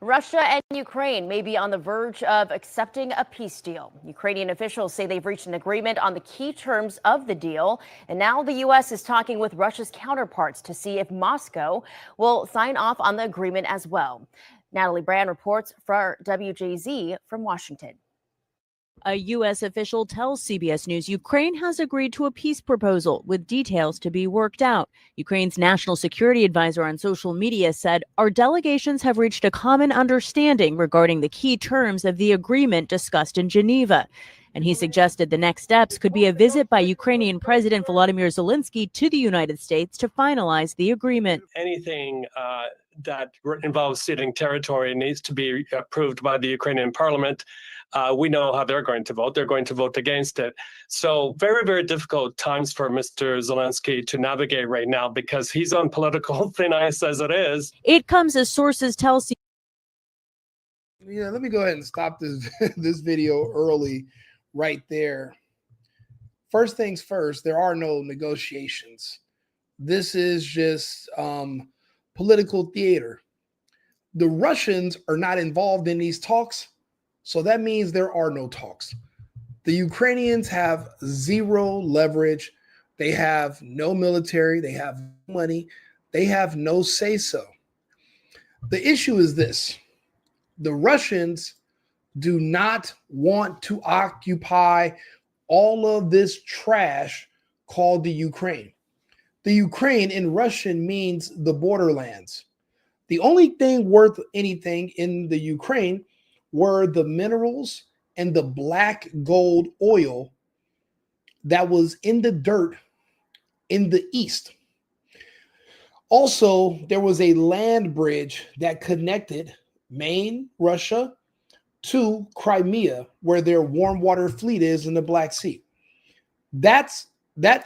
Russia and Ukraine may be on the verge of accepting a peace deal. Ukrainian officials say they've reached an agreement on the key terms of the deal. And now the U.S. is talking with Russia's counterparts to see if Moscow will sign off on the agreement as well. Natalie Brand reports for WJZ from Washington. A U.S. official tells CBS News Ukraine has agreed to a peace proposal with details to be worked out. Ukraine's national security advisor on social media said, "Our delegations have reached a common understanding regarding the key terms of the agreement discussed in Geneva." And he suggested the next steps could be a visit by Ukrainian President Volodymyr Zelensky to the United States to finalize the agreement. Anything that involves ceding territory needs to be approved by the Ukrainian parliament. We know how they're going to vote. They're going to vote against it. So very, very difficult times for Mr. Zelensky to navigate right now because he's on political thin ice as it is. It comes as sources tell let me go ahead and stop this this video early right there. First things first, there are no negotiations. This is just political theater. The Russians are not involved in these talks, so that means there are no talks. The Ukrainians have zero leverage. They have no military. They have no money. They have no say-so. The issue is this. The Russians do not want to occupy all of this trash called the Ukraine. The Ukraine in Russian means the borderlands. The only thing worth anything in the Ukraine were the minerals and the black gold oil that was in the dirt in the east. Also, there was a land bridge that connected Maine, Russia, to Crimea, where their warm water fleet is in the Black Sea. That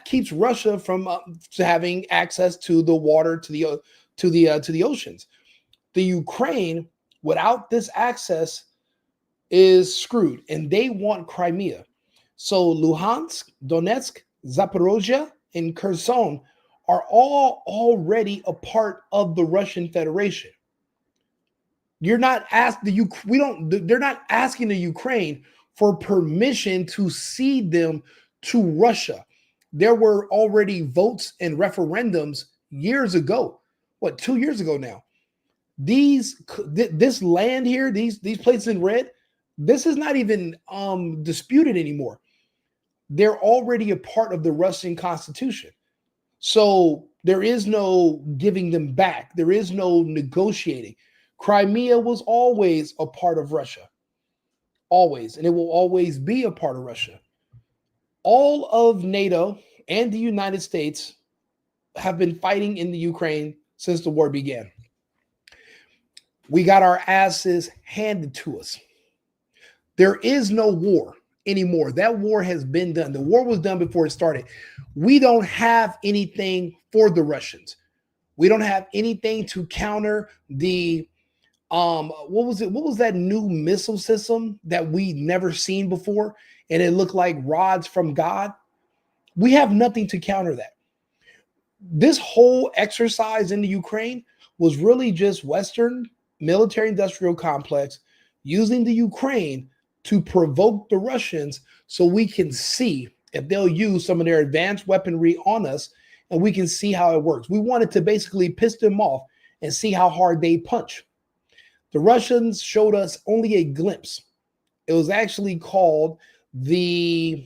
keeps Russia from having access to the water, to the oceans. The Ukraine, without this access, is screwed, and they want Crimea. So Luhansk, Donetsk, Zaporozhye, and Kherson are all already a part of the Russian Federation. They're not asking the Ukraine for permission to cede them to Russia. There were already votes and referendums years ago. 2 years ago now? This land here, these places in red, this is not even disputed anymore. They're already a part of the Russian Constitution. So there is no giving them back. There is no negotiating. Crimea was always a part of Russia. Always. And it will always be a part of Russia. All of NATO and the United States have been fighting in the Ukraine since the war began. We got our asses handed to us. There is no war anymore. That war has been done. The war was done before it started. We don't have anything for the Russians. We don't have anything to counter the what was that new missile system that we never seen before, and it looked like rods from God? We have nothing to counter that. This whole exercise in the Ukraine was really just Western military industrial complex using the Ukraine to provoke the Russians so we can see if they'll use some of their advanced weaponry on us, and we can see how it works. We wanted to basically piss them off and see how hard they punch. The Russians showed us only a glimpse. It was actually called I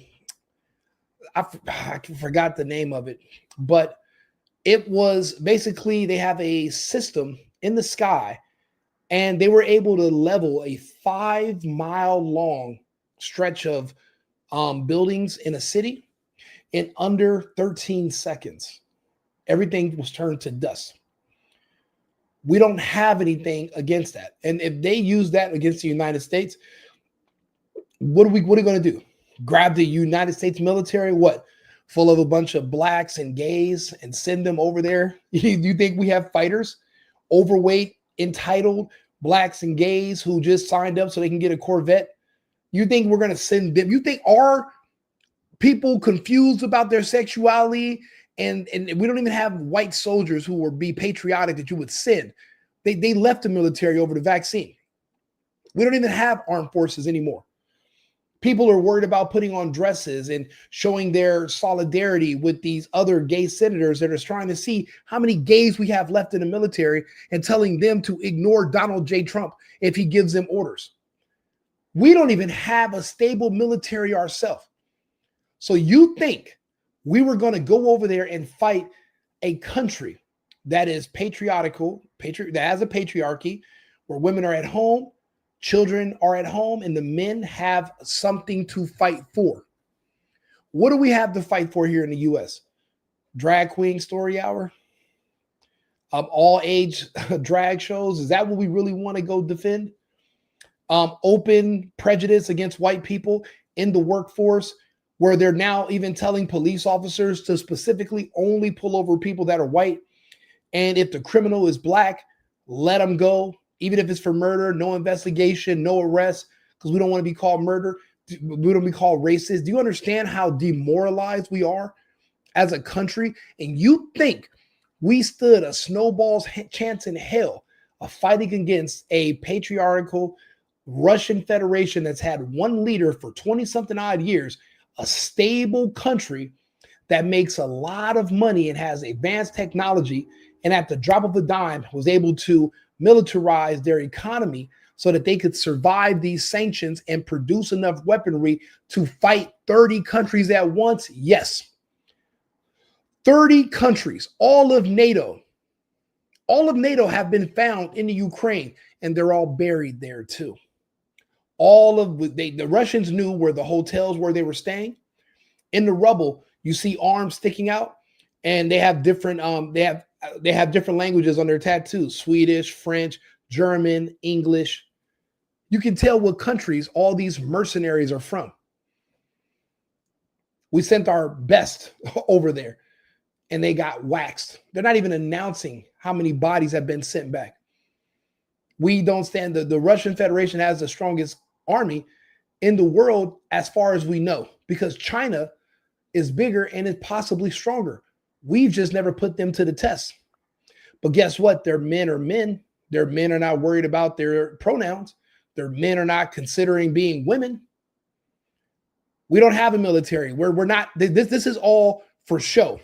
forgot the name of it, but it was basically, they have a system in the sky, and they were able to level a 5-mile long stretch of buildings in a city in under 13 seconds. Everything was turned to dust. We don't have anything against that. And if they use that against the United States, what are we going to do? Grab the United States military, full of a bunch of blacks and gays, and send them over there? You think we have fighters, overweight, entitled blacks and gays who just signed up so they can get a Corvette? You think we're going to send them? You think our people confused about their sexuality, and we don't even have white soldiers who would be patriotic that you would send? They left the military over the vaccine. We don't even have armed forces anymore. People are worried about putting on dresses and showing their solidarity with these other gay senators that are trying to see how many gays we have left in the military and telling them to ignore Donald J. Trump if he gives them orders. We don't even have a stable military ourselves. So you think we were going to go over there and fight a country that is patriarchal, that has a patriarchy, where women are at home, children are at home, and the men have something to fight for? What do we have to fight for here in the U.S.? Drag queen story hour? All age drag shows? Is that what we really want to go defend? Open prejudice against white people in the workforce, where they're now even telling police officers to specifically only pull over people that are white. And if the criminal is black, let them go. Even if it's for murder, no investigation, no arrest, because we don't want to be called murder. We don't want to be called racist. Do you understand how demoralized we are as a country? And you think we stood a snowball's chance in hell of fighting against a patriarchal Russian Federation that's had one leader for 20-something odd years, a stable country that makes a lot of money and has advanced technology, and at the drop of a dime was able to militarize their economy so that they could survive these sanctions and produce enough weaponry to fight 30 countries at once? Yes. 30 countries, all of NATO have been found in the Ukraine, and they're all buried there too. The Russians knew where the hotels where they were staying. In the rubble, you see arms sticking out, and they have different they have different languages on their tattoos: Swedish, French, German, English. You can tell what countries all these mercenaries are from. We sent our best over there, and they got waxed. They're not even announcing how many bodies have been sent back. We don't stand. The Russian Federation has the strongest army in the world as far as we know, because China is bigger and is possibly stronger. We've just never put them to the test. But guess what? Their men are men. Their men are not worried about their pronouns. Their men are not considering being women. We don't have a military. We're not. This is all for show.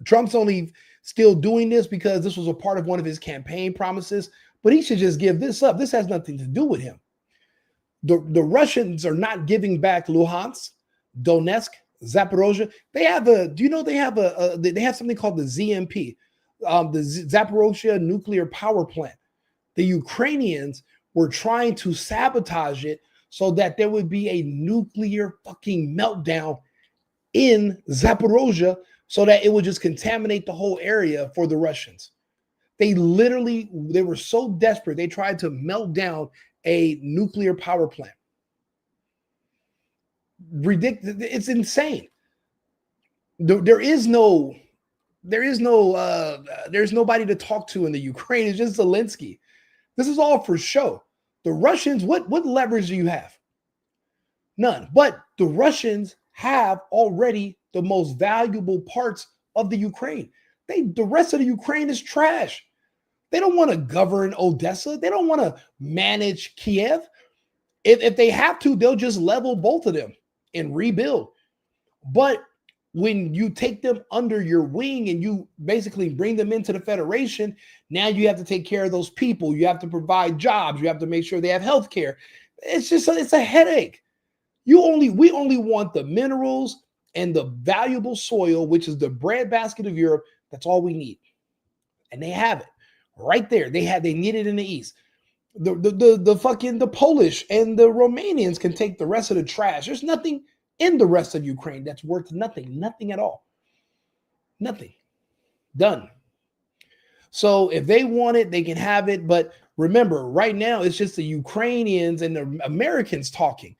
Trump's only still doing this because this was a part of one of his campaign promises, but he should just give this up. This has nothing to do with him. The Russians are not giving back Luhansk, Donetsk, Zaporozhye. They have they have something called the ZMP, the Zaporozhye nuclear power plant. The Ukrainians were trying to sabotage it so that there would be a nuclear fucking meltdown in Zaporozhye, so that it would just contaminate the whole area for the Russians. They were so desperate, they tried to melt down a nuclear power plant. Ridiculous. It's insane. There's nobody to talk to in the Ukraine. It's just Zelensky. This is all for show. The Russians, what leverage do you have? None. But the Russians have already the most valuable parts of the Ukraine. The rest of the Ukraine is trash. They don't want to govern Odessa. They don't want to manage Kyiv. If they have to, they'll just level both of them and rebuild. But when you take them under your wing and you basically bring them into the Federation, now you have to take care of those people. You have to provide jobs. You have to make sure they have health care. It's a headache. We only want the minerals and the valuable soil, which is the breadbasket of Europe. That's all we need. And they have it right there. They need it in the East. The Polish and the Romanians can take the rest of the trash. There's nothing in the rest of Ukraine that's worth nothing at all. Nothing. Done. So if they want it, they can have it. But remember, right now, it's just the Ukrainians and the Americans talking.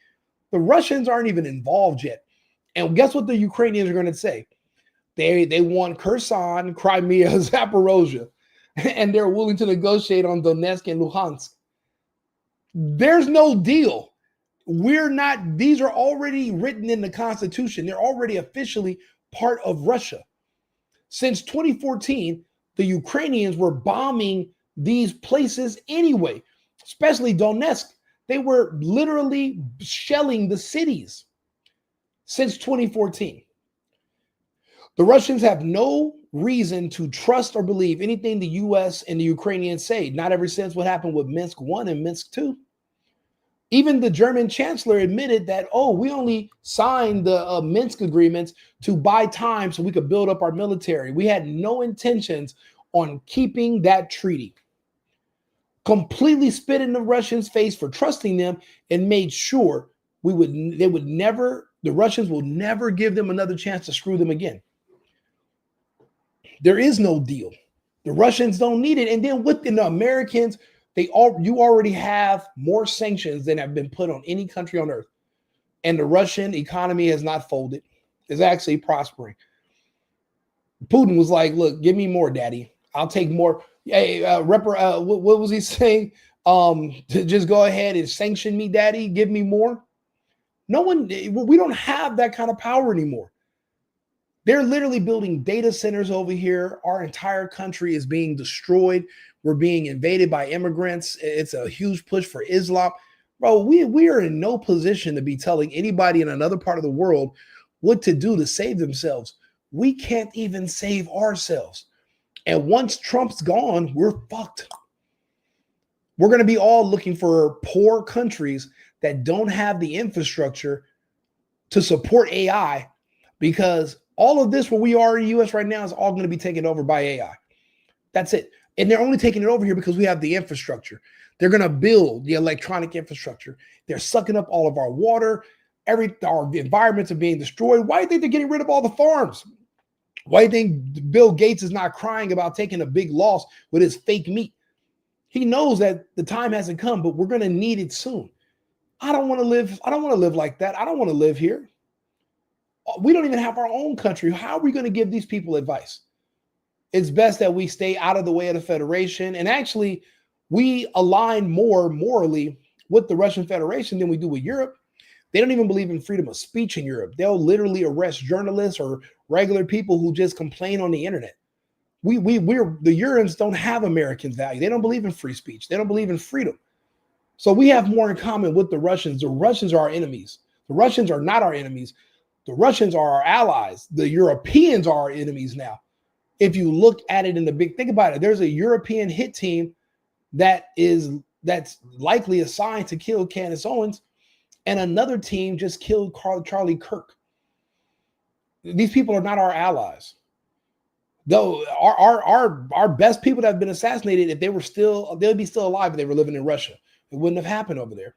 The Russians aren't even involved yet. And guess what the Ukrainians are going to say? They want Kherson, Crimea, Zaporozhye, and they're willing to negotiate on Donetsk and Luhansk. There's no deal. These are already written in the Constitution. They're already officially part of Russia. Since 2014, the Ukrainians were bombing these places anyway, especially Donetsk. They were literally shelling the cities since 2014. The Russians have no reason to trust or believe anything the U.S. and the Ukrainians say, not ever since what happened with Minsk 1 and Minsk 2. Even the German chancellor admitted that, oh, we only signed the Minsk agreements to buy time so we could build up our military. We had no intentions on keeping that treaty. Completely spit in the Russians' face for trusting them and made sure the Russians will never give them another chance to screw them again. There is no deal. The Russians don't need it. And then within the Americans, you already have more sanctions than have been put on any country on earth. And the Russian economy has not folded. It's actually prospering. Putin was like, look, give me more, daddy. I'll take more. Hey, what was he saying? To just go ahead and sanction me, daddy, give me more. We don't have that kind of power anymore. They're literally building data centers over here. Our entire country is being destroyed. We're being invaded by immigrants. It's a huge push for Islam. Bro, we are in no position to be telling anybody in another part of the world what to do to save themselves. We can't even save ourselves. And once Trump's gone, we're fucked. We're going to be all looking for poor countries that don't have the infrastructure to support AI, because all of this, where we are in the US right now, is all going to be taken over by AI. That's it. And they're only taking it over here because we have the infrastructure. They're going to build the electronic infrastructure. They're sucking up all of our water. Our environments are being destroyed. Why do you think they're getting rid of all the farms? Why do you think Bill Gates is not crying about taking a big loss with his fake meat? He knows that the time hasn't come, but we're going to need it soon. I don't want to live like that. I don't want to live here. We don't even have our own country. How are we going to give these people advice? It's best that we stay out of the way of the Federation. And actually, we align more morally with the Russian Federation than we do with Europe. They don't even believe in freedom of speech in Europe. They'll literally arrest journalists or regular people who just complain on the internet. The Urans don't have American value. They don't believe in free speech. They don't believe in freedom. So we have more in common with the Russians. The Russians are our enemies. The Russians are not our enemies. The Russians are our allies. The Europeans are our enemies now. If you look at it in the big, think about it. There's a European hit team that's likely assigned to kill Candace Owens, and another team just killed Charlie Kirk. These people are not our allies. Though our best people that have been assassinated, if they'd be still alive if they were living in Russia. It wouldn't have happened over there.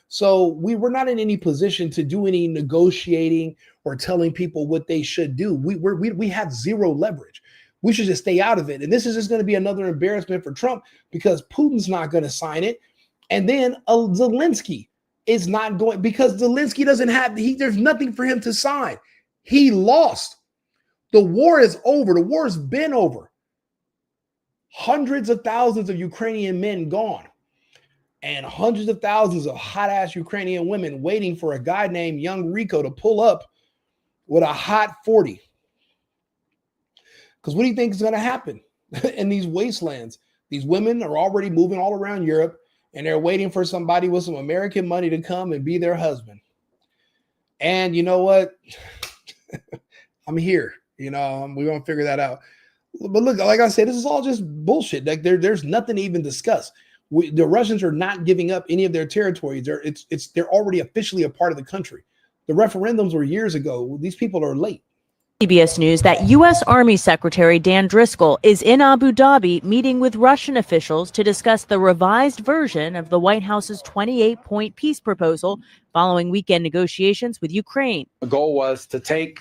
So we were not in any position to do any negotiating or telling people what they should do. We have zero leverage. We should just stay out of it. And this is just going to be another embarrassment for Trump, because Putin's not going to sign it. And then Zelensky is not going, because Zelensky doesn't have, there's nothing for him to sign. He lost. The war is over. The war's been over. Hundreds of thousands of Ukrainian men gone. And hundreds of thousands of hot-ass Ukrainian women waiting for a guy named Young Rico to pull up with a hot 40. Because what do you think is going to happen in these wastelands? These women are already moving all around Europe, and they're waiting for somebody with some American money to come and be their husband. And you know what? I'm here. We're going to figure that out. But look, like I said, this is all just bullshit. Like there's nothing to even discuss. The Russians are not giving up any of their territories. They're already officially a part of the country. The referendums were years ago. These people are late. CBS News that U.S. Army Secretary Dan Driscoll is in Abu Dhabi meeting with Russian officials to discuss the revised version of the White House's 28-point peace proposal following weekend negotiations with Ukraine. The goal was to take,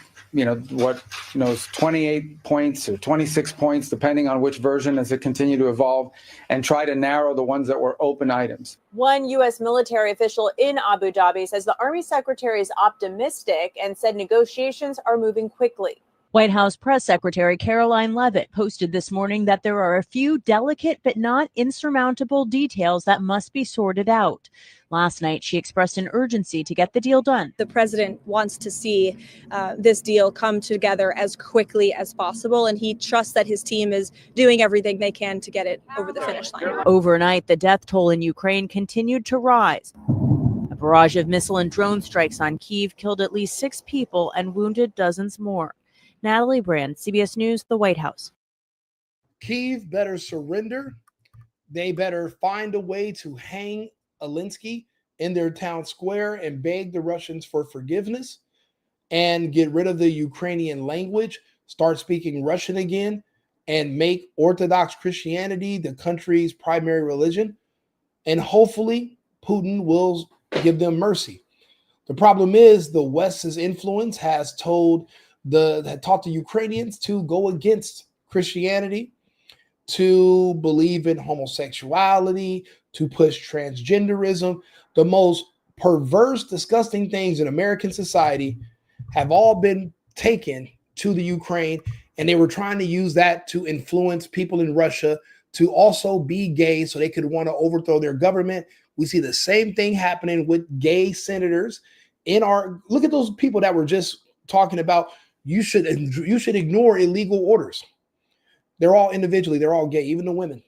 what, 28 points or 26 points, depending on which version as it continued to evolve, and try to narrow the ones that were open items. One U.S. military official in Abu Dhabi says the Army Secretary is optimistic and said negotiations are moving quickly. White House Press Secretary Caroline Leavitt posted this morning that there are a few delicate but not insurmountable details that must be sorted out. Last night, she expressed an urgency to get the deal done. The president wants to see this deal come together as quickly as possible, and he trusts that his team is doing everything they can to get it over the finish line. Overnight, the death toll in Ukraine continued to rise. A barrage of missile and drone strikes on Kyiv killed at least 6 people and wounded dozens more. Natalie Brand, CBS News, the White House. Kyiv better surrender. They better find a way to hang Alinsky in their town square and beg the Russians for forgiveness and get rid of the Ukrainian language, start speaking Russian again, and make Orthodox Christianity the country's primary religion. And hopefully Putin will give them mercy. The problem is the West's influence has taught the Ukrainians to go against Christianity, to believe in homosexuality, to push transgenderism. The most perverse, disgusting things in American society have all been taken to the Ukraine, and they were trying to use that to influence people in Russia to also be gay so they could want to overthrow their government. We see the same thing happening with gay senators in our, look at those people that were just talking about you should ignore illegal orders. They're all individually, they're all gay, even the women,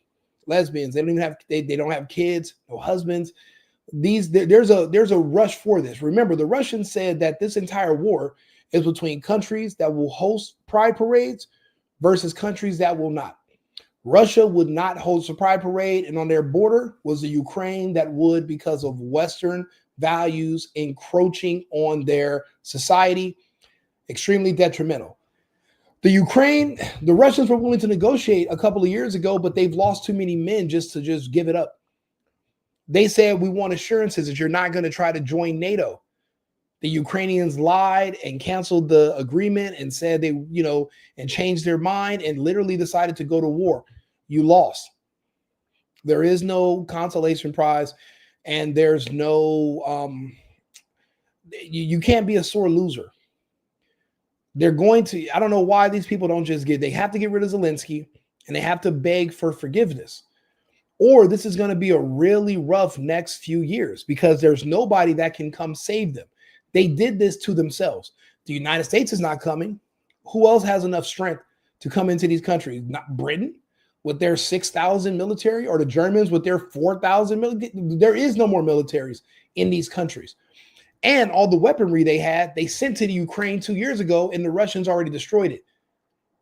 lesbians. They don't even have they don't have kids, no husbands. There's a rush for this. Remember, the Russians said that this entire war is between countries that will host pride parades versus countries that will not. Russia would not host a pride parade, and on their border was the Ukraine that would, because of Western values encroaching on their society. Extremely detrimental. The Russians were willing to negotiate a couple of years ago, but they've lost too many men just to give it up. They said, we want assurances that you're not going to try to join NATO. The Ukrainians lied and canceled the agreement and said they, and changed their mind and literally decided to go to war. You lost. There is no consolation prize, and there's no, you can't be a sore loser. They're going to, I don't know why these people don't just they have to get rid of Zelensky and they have to beg for forgiveness. Or this is going to be a really rough next few years because there's nobody that can come save them. They did this to themselves. The United States is not coming. Who else has enough strength to come into these countries? Not Britain with their 6,000 military, or the Germans with their 4,000 military. There is no more militaries in these countries. And all the weaponry they sent to the Ukraine 2 years ago, and the Russians already destroyed it.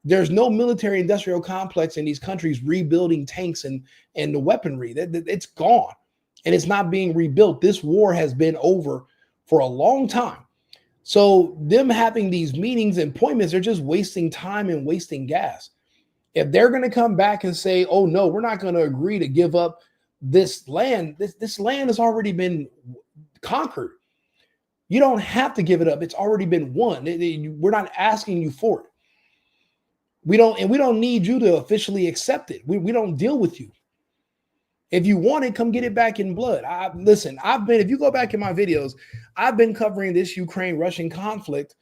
There's no military industrial complex in these countries rebuilding tanks and the weaponry. It's gone, and it's not being rebuilt. This war has been over for a long time. So them having these meetings and appointments, they're just wasting time and wasting gas. If they're going to come back and say, oh, no, we're not going to agree to give up this land, this land has already been conquered. You don't have to give it up. It's already been won. We're not asking you for it. We don't need you to officially accept it. We don't deal with you. If you want it, come get it back in blood. If you go back in my videos, I've been covering this Ukraine-Russian conflict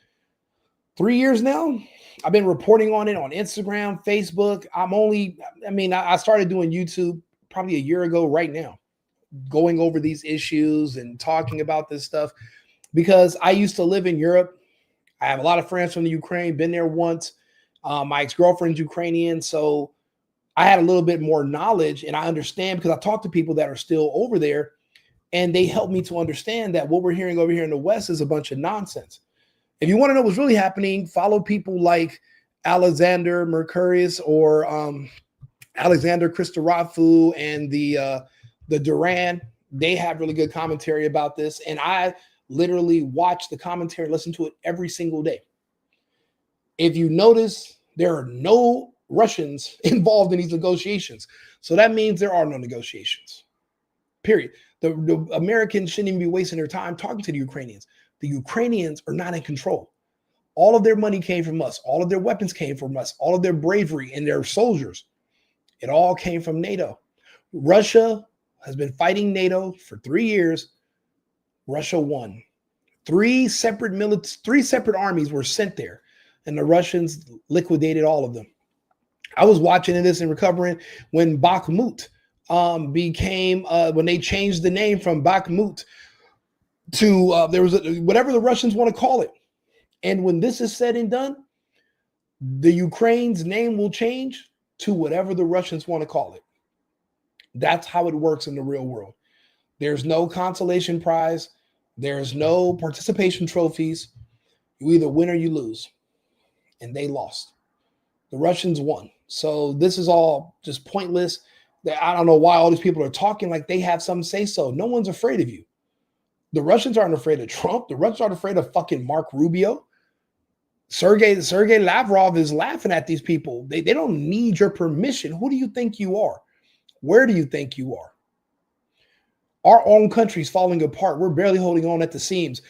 3 years now. I've been reporting on it on Instagram, Facebook. I started doing YouTube probably a year ago right now, going over these issues and talking about this stuff. Because I used to live in Europe. I have a lot of friends from the Ukraine, been there once. My ex-girlfriend's Ukrainian, so I had a little bit more knowledge, and I understand because I talk to people that are still over there, and they help me to understand that what we're hearing over here in the West is a bunch of nonsense. If you want to know what's really happening, follow people like Alexander Mercurius or Alexander Christorafu and the Duran. They have really good commentary about this, and I literally watch the commentary, listen to it every single day. If you notice, there are no Russians involved in these negotiations. So that means there are no negotiations, period. The Americans shouldn't even be wasting their time talking to the Ukrainians. The Ukrainians are not in control. All of their money came from us. All of their weapons came from us. All of their bravery and their soldiers, it all came from NATO. Russia has been fighting NATO for 3 years. Russia won. Three separate armies were sent there. and the Russians liquidated all of them. I was watching this and recovering when Bakhmut became, when they changed the name from Bakhmut to there was whatever the Russians want to call it. And when this is said and done, the Ukraine's name will change to whatever the Russians want to call it. That's how it works in the real world. There's no consolation prize. There's no participation trophies. You either win or you lose. And they lost. The Russians won. So this is all just pointless. I don't know why all these people are talking like they have some say so. No one's afraid of you. The Russians aren't afraid of Trump. The Russians aren't afraid of fucking Mark Rubio. Sergey Lavrov is laughing at these people. They don't need your permission. Who do you think you are? Where do you think you are? Our own country's falling apart. We're barely holding on at the seams.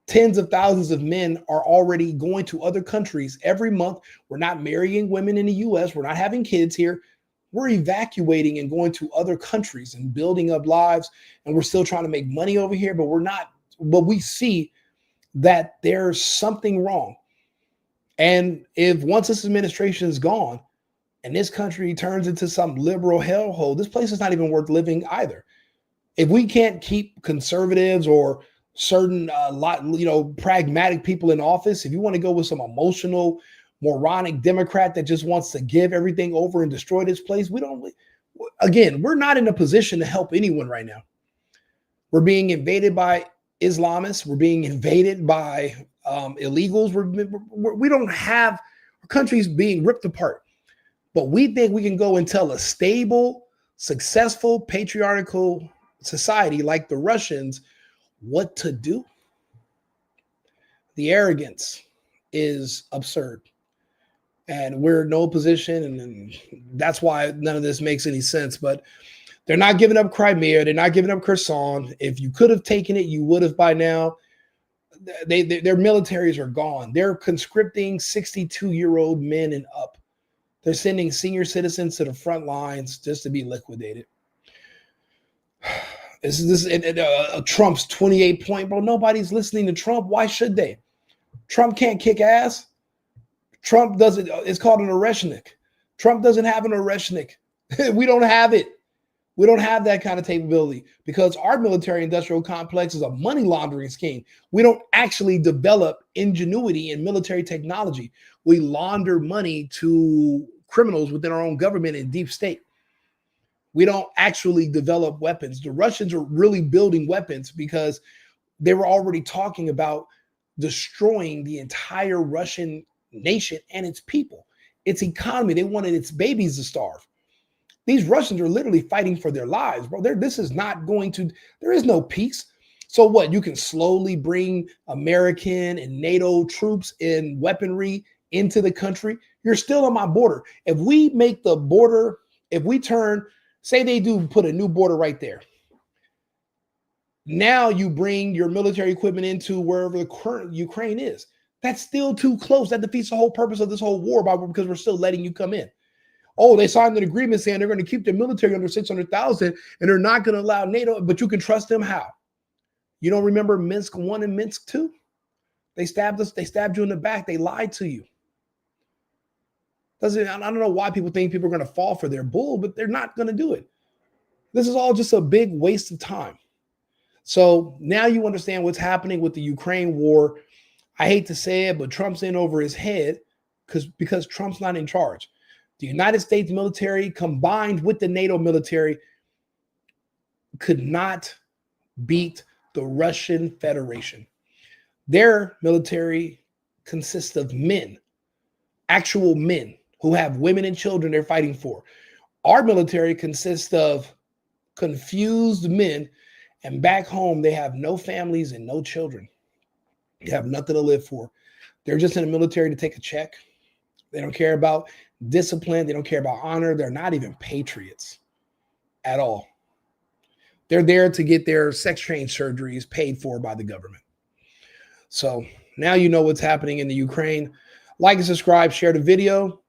Tens of thousands of men are already going to other countries every month. We're not marrying women in the U.S. We're not having kids here. We're evacuating and going to other countries and building up lives. And we're still trying to make money over here, but we're not. But we see that there's something wrong. And if once this administration is gone and this country turns into some liberal hellhole, this place is not even worth living either. If we can't keep conservatives or certain pragmatic people in office, if you want to go with some emotional, moronic Democrat that just wants to give everything over and destroy this place, we're not in a position to help anyone right now. We're being invaded by Islamists. We're being invaded by illegals. We don't have, our country's being ripped apart, but we think we can go and tell a stable, successful, patriarchal society like the Russians what to do. The arrogance is absurd, and we're in no position, and that's why none of this makes any sense. But they're not giving up Crimea. They're not giving up Kherson. If you could have taken it, you would have by now. Their militaries are gone. They're conscripting 62-year-old men and up. They're sending senior citizens to the front lines just to be liquidated. Trump's 28 point, bro. Nobody's listening to Trump. Why should they? Trump can't kick ass. Trump doesn't. It's called an Oreshnik. Trump doesn't have an Oreshnik. We don't have it. We don't have that kind of capability because our military industrial complex is a money laundering scheme. We don't actually develop ingenuity in military technology. We launder money to criminals within our own government and deep state. We don't actually develop weapons. The Russians are really building weapons because they were already talking about destroying the entire Russian nation and its people, its economy. They wanted its babies to starve. These Russians are literally fighting for their lives, bro. This is not going to, there is no peace. So what? You can slowly bring American and NATO troops and weaponry into the country. You're still on my border. If we make the border, if we turn, say they do put a new border right there. Now you bring your military equipment into wherever the current Ukraine is. That's still too close. That defeats the whole purpose of this whole war because we're still letting you come in. Oh, they signed an agreement saying they're going to keep their military under 600,000 and they're not going to allow NATO, but you can trust them. How? You don't remember Minsk 1 and Minsk 2? They stabbed us. They stabbed you in the back. They lied to you. I don't know why people think people are going to fall for their bull, but they're not going to do it. This is all just a big waste of time. So now you understand what's happening with the Ukraine war. I hate to say it, but Trump's in over his head because Trump's not in charge. The United States military combined with the NATO military could not beat the Russian Federation. Their military consists of men, actual men who have women and children they're fighting for. Our military consists of confused men, and back home they have no families and no children. They have nothing to live for. They're just in the military to take a check. They don't care about discipline. They don't care about honor. They're not even patriots at all. They're there to get their sex change surgeries paid for by the government. So now you know what's happening in the Ukraine. Like and subscribe, share the video.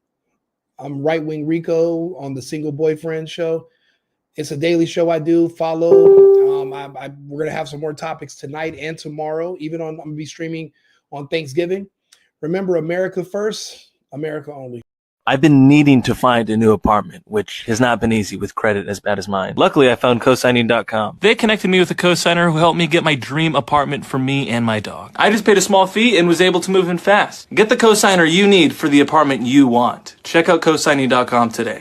I'm Right Wing Rico on the Single Boyfriend Show. It's a daily show I do. Follow. We're going to have some more topics tonight and tomorrow. I'm going to be streaming on Thanksgiving. Remember, America first, America only. I've been needing to find a new apartment, which has not been easy with credit as bad as mine. Luckily, I found cosigning.com. They connected me with a cosigner who helped me get my dream apartment for me and my dog. I just paid a small fee and was able to move in fast. Get the cosigner you need for the apartment you want. Check out cosigning.com today.